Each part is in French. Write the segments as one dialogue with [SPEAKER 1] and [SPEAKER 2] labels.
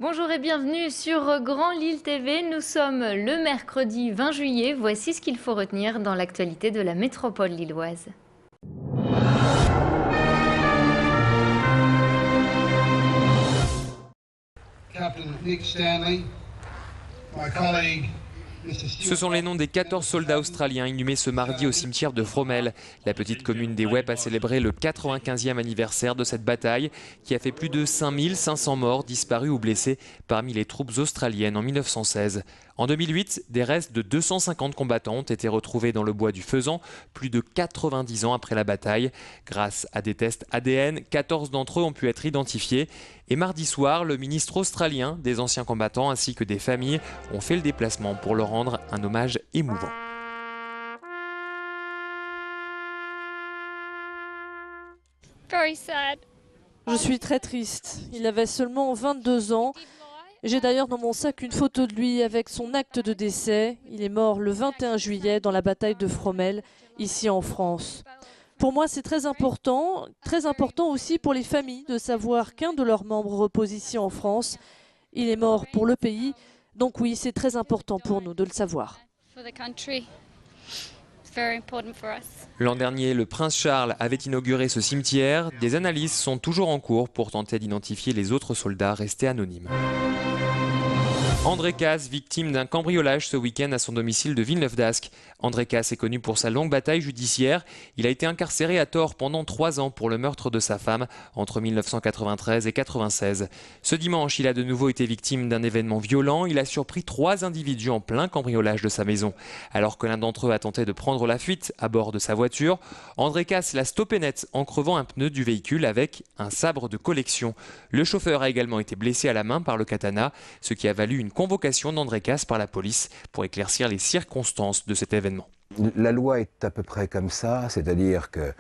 [SPEAKER 1] Bonjour et bienvenue sur Grand Lille TV. Nous sommes le mercredi 20 juillet. Voici ce qu'il faut retenir dans l'actualité de la métropole lilloise.
[SPEAKER 2] Captain Nick Stanley, my colleague.
[SPEAKER 3] Ce sont les noms des 14 soldats australiens inhumés ce mardi au cimetière de Fromelles. La petite commune des Wep a célébré le 95e anniversaire de cette bataille qui a fait plus de 5500 morts, disparus ou blessés parmi les troupes australiennes en 1916. En 2008, des restes de 250 combattants ont été retrouvés dans le bois du Faisan, plus de 90 ans après la bataille. Grâce à des tests ADN, 14 d'entre eux ont pu être identifiés. Et mardi soir, le ministre australien des anciens combattants ainsi que des familles ont fait le déplacement pour leur rendre un hommage émouvant.
[SPEAKER 4] Very sad.
[SPEAKER 5] Je suis très triste. Il avait seulement 22 ans. J'ai d'ailleurs dans mon sac une photo de lui avec son acte de décès. Il est mort le 21 juillet dans la bataille de Fromelles, ici en France. Pour moi, c'est très important aussi pour les familles de savoir qu'un de leurs membres repose ici en France. Il est mort pour le pays, donc oui, c'est très important pour nous de le savoir.
[SPEAKER 3] L'an dernier, le prince Charles avait inauguré ce cimetière. Des analyses sont toujours en cours pour tenter d'identifier les autres soldats restés anonymes. André Casse, victime d'un cambriolage ce week-end à son domicile de Villeneuve-d'Ascq. André Casse est connu pour sa longue bataille judiciaire. Il a été incarcéré à tort pendant 3 ans pour le meurtre de sa femme entre 1993 et 1996. Ce dimanche, il a de nouveau été victime d'un événement violent. Il a surpris 3 individus en plein cambriolage de sa maison. Alors que l'un d'entre eux a tenté de prendre la fuite à bord de sa voiture, André Casse l'a stoppé net en crevant un pneu du véhicule avec un sabre de collection. Le chauffeur a également été blessé à la main par le katana, ce qui a valu une convocation d'André Casse par la police pour éclaircir les circonstances de cet événement.
[SPEAKER 6] La loi est à peu près comme ça, c'est-à-dire que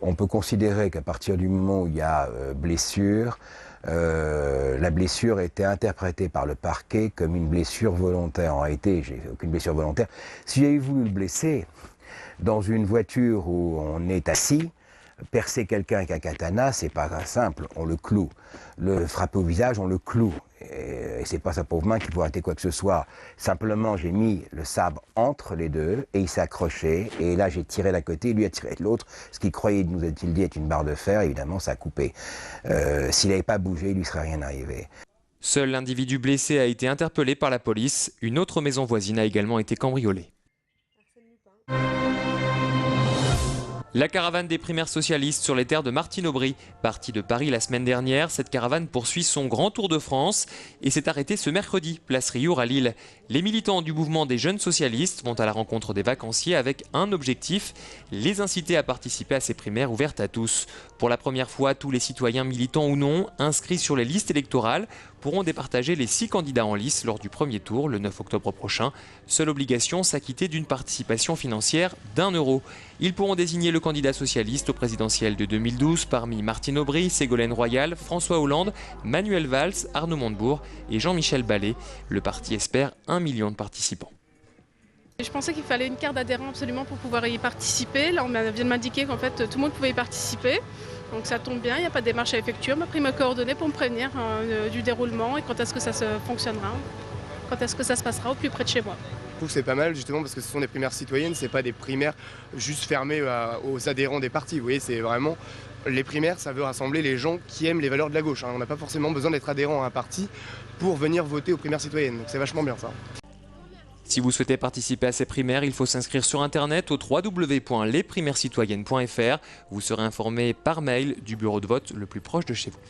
[SPEAKER 6] on peut considérer qu'à partir du moment où il y a blessure, la blessure a été interprétée par le parquet comme une blessure volontaire. En réalité, j'ai aucune blessure volontaire. Si j'avais voulu le blesser dans une voiture où on est assis, percer quelqu'un avec un katana, c'est pas simple, on le cloue. Le frapper au visage, on le cloue. Et c'est pas sa pauvre main qui pourrait arrêter quoi que ce soit. Simplement, j'ai mis le sabre entre les deux et il s'est accroché. Et là, j'ai tiré d'un côté, lui a tiré de l'autre. Ce qu'il croyait, nous a-t-il dit, être une barre de fer. Évidemment, ça a coupé. S'il n'avait pas bougé, il lui serait rien arrivé.
[SPEAKER 3] Seul l'individu blessé a été interpellé par la police. Une autre maison voisine a également été cambriolée. La caravane des primaires socialistes sur les terres de Martine Aubry, partie de Paris la semaine dernière, cette caravane poursuit son grand tour de France et s'est arrêtée ce mercredi, place Riour à Lille. Les militants du mouvement des jeunes socialistes vont à la rencontre des vacanciers avec un objectif, les inciter à participer à ces primaires ouvertes à tous. Pour la première fois, tous les citoyens militants ou non, inscrits sur les listes électorales, pourront départager les 6 candidats en lice lors du premier tour, le 9 octobre prochain. Seule obligation, s'acquitter d'une participation financière d'1 euro. Ils pourront désigner le candidat socialiste au présidentiel de 2012 parmi Martine Aubry, Ségolène Royal, François Hollande, Manuel Valls, Arnaud Montebourg et Jean-Michel Ballet. Le parti espère 1 million de participants.
[SPEAKER 7] Je pensais qu'il fallait une carte d'adhérent absolument pour pouvoir y participer. Là, on vient de m'indiquer qu'en fait, tout le monde pouvait y participer. Donc ça tombe bien, il n'y a pas de démarche à effectuer. On m'a pris mes coordonnées pour me prévenir du déroulement et quand est-ce que ça se fonctionnera, quand est-ce que ça se passera au plus près de chez moi.
[SPEAKER 8] Je trouve que c'est pas mal justement parce que ce sont des primaires citoyennes, c'est pas des primaires juste fermées aux adhérents des partis. Vous voyez, c'est vraiment les primaires, ça veut rassembler les gens qui aiment les valeurs de la gauche. On n'a pas forcément besoin d'être adhérent à un parti pour venir voter aux primaires citoyennes. Donc c'est vachement bien ça.
[SPEAKER 3] Si vous souhaitez participer à ces primaires, il faut s'inscrire sur internet au www.lesprimairescitoyennes.fr. Vous serez informé par mail du bureau de vote le plus proche de chez vous.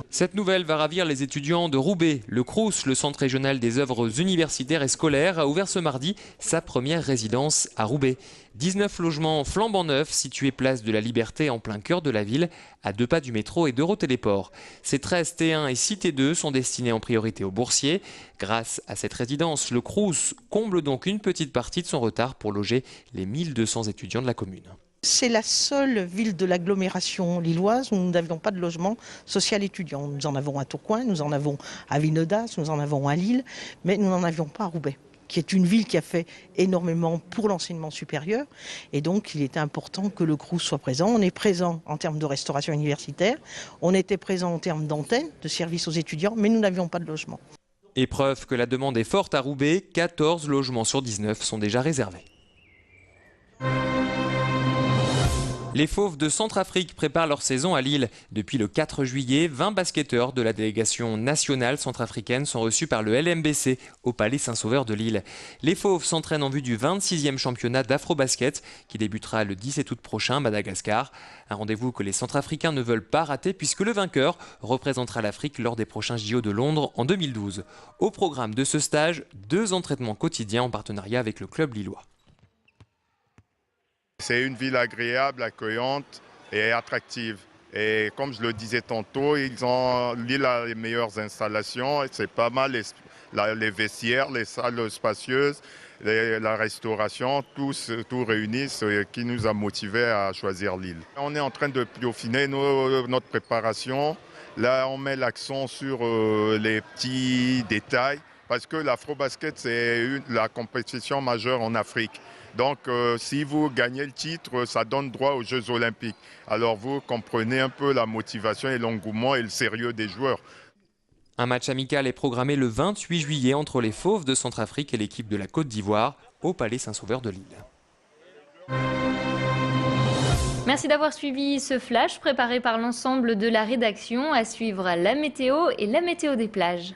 [SPEAKER 3] Cette nouvelle va ravir les étudiants de Roubaix. Le Crous, le Centre régional des œuvres universitaires et scolaires, a ouvert ce mardi sa première résidence à Roubaix. 19 logements flambant neufs situés place de la Liberté en plein cœur de la ville, à 2 pas du métro et d'Eurotéléport. Ces 13 T1 et 6 T2 sont destinés en priorité aux boursiers. Grâce à cette résidence, le Crous comble donc une petite partie de son retard pour loger les 1200 étudiants de la commune.
[SPEAKER 9] C'est la seule ville de l'agglomération lilloise où nous n'avions pas de logement social étudiant. Nous en avons à Tourcoing, nous en avons à Villeneuve-d'Ascq, nous en avons à Lille, mais nous n'en avions pas à Roubaix. qui est une ville qui a fait énormément pour l'enseignement supérieur. Et donc, il était important que le Crous soit présent. On est présent en termes de restauration universitaire, on était présent en termes d'antenne, de services aux étudiants, mais nous n'avions pas de logement.
[SPEAKER 3] Et preuve que la demande est forte à Roubaix, 14 logements sur 19 sont déjà réservés. Les Fauves de Centrafrique préparent leur saison à Lille. Depuis le 4 juillet, 20 basketteurs de la délégation nationale centrafricaine sont reçus par le LMBC au Palais Saint-Sauveur de Lille. Les Fauves s'entraînent en vue du 26e championnat d'Afrobasket qui débutera le 17 août prochain à Madagascar. Un rendez-vous que les Centrafricains ne veulent pas rater puisque le vainqueur représentera l'Afrique lors des prochains JO de Londres en 2012. Au programme de ce stage, 2 entraînements quotidiens en partenariat avec le club lillois.
[SPEAKER 10] C'est une ville agréable, accueillante et attractive. Et comme je le disais tantôt, Lille a les meilleures installations. C'est pas mal les vestiaires, les salles spacieuses, la restauration, tout réuni, ce qui nous a motivés à choisir Lille. On est en train de peaufiner notre préparation. Là, on met l'accent sur les petits détails parce que l'Afrobasket, c'est la compétition majeure en Afrique. Donc, si vous gagnez le titre, ça donne droit aux Jeux Olympiques. Alors, vous comprenez un peu la motivation et l'engouement et le sérieux des joueurs.
[SPEAKER 3] Un match amical est programmé le 28 juillet entre les Fauves de Centrafrique et l'équipe de la Côte d'Ivoire au Palais Saint-Sauveur de Lille.
[SPEAKER 1] Merci d'avoir suivi ce flash préparé par l'ensemble de la rédaction. À suivre la météo et la météo des plages.